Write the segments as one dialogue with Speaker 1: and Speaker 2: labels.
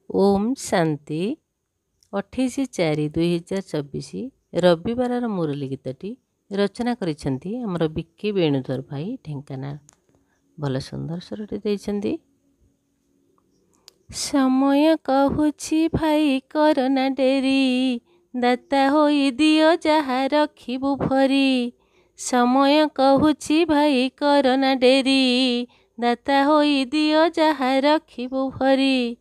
Speaker 1: ओम शांति 28/4/2024 रविवार मुरली गीतटी रचना करिसेंती हमर बिक्की वेणुधर भाई ढेंकानाल। भल सुंदर स्वरटी देइसेंती। समय कहूछि भाई करना डेरी, दाता होई दियो जहा रखिबु भरी। समय कहूछि भाई करना डेरी, दाता होई दियो जहा रखिबु भरी।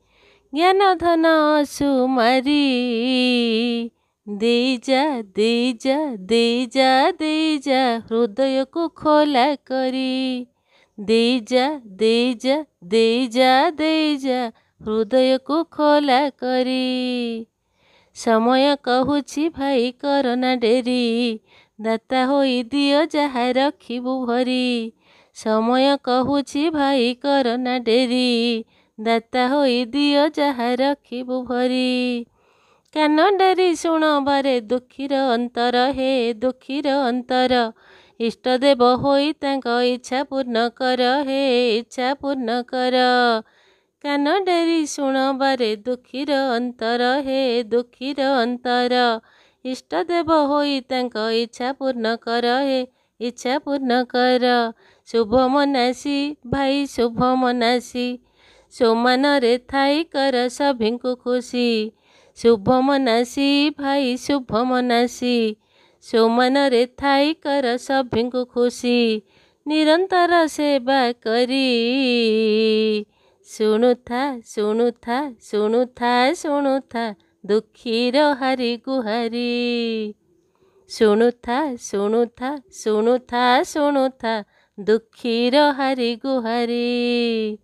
Speaker 1: ज्ञान धन सुमारी देजा देजा देजा देजा हृदय को खोला करी। देजा देजा देजा देजा हृदय को खोला करी। समय कहूछि भाई करना डेरी, दाता होई दियो जहा रखिबु भरी। समय कहूछि भाई करना डेरी, दाता होई दियो जहा रखिबु भरी। कान डेरी शुण बारे दुखीर अंतर, हे दुखीर अंतर इष्ट देव होई तांक इच्छा पूर्ण कर, हे इच्छा पूर्ण कर। कान डेरी शुण बारे दुखीर अंतर, हे दुखीर अंतर इष्ट देव होई तांक इच्छा पूर्ण कर, हे इच्छा पूर्ण कर। शुभ मनासी भाई शुभ मनासी, सोमान रे थाई कर सभिंकु खुशी। शुभ मनासी भाई शुभ मनासी, सोमान रे थाई कर सभिंकु खुशी। निरंतर सेवा करी शुणुथा शुणुथा शुणुथा शुणुथा दुखीर हारी गुहारी। शुणुथा शुणुथा शुणुथा शुणुथा दुखीर हारी गुहारी।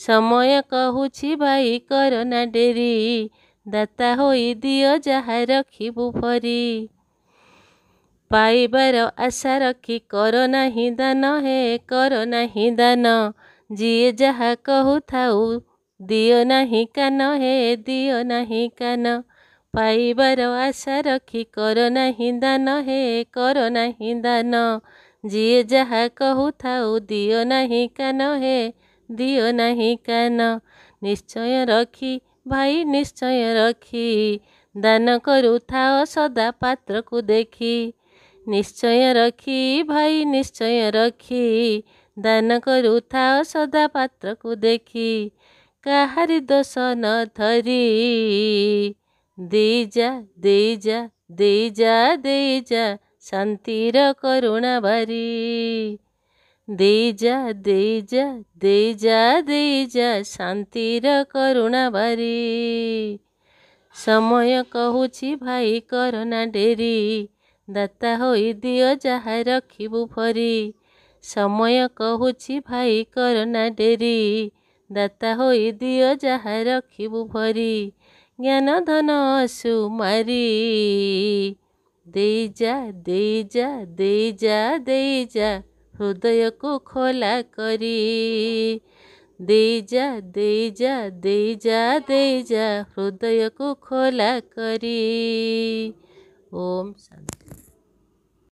Speaker 1: समय कहूछि भाई करना डेरी, दाता होई दियो जहा रखिबु भरी। पाइबार आशा रखी कर नाही दान, हे कर नाही दान जिए जहा कहूथाउ दियो नाही कान, हे दियो नाही कान। पाइबार आशा रखी कर नाही दान, हे कर नाही दान जिए जहा कहूथाउ दियो नाही कान, हे दियो नाही कान। निश्चय रखी भाई निश्चय रखी, दान करूथाओ सदा पात्र को देखी। निश्चय रखी भाई निश्चय रखी, दान करूथाओ सदा पात्र को देखी। काहारी दोष न धरी देजा देजा देजा देजा शांतिर करुणा बारी। देजा देजा देजा देजा शांतिर करुणा बारी। समय कहूछि भाई करना डेरी, दाता होई दियो जहा रखिबु भरी। समय कहूछि भाई करना डेरी, दाता होई दियो जहा रखिबु भरी। ज्ञान धन सुमारी देजा देजा देजा देजा हृदय को खोला करी। देजा देजा देजा देजा हृदय को खोला करी। ओम शांति।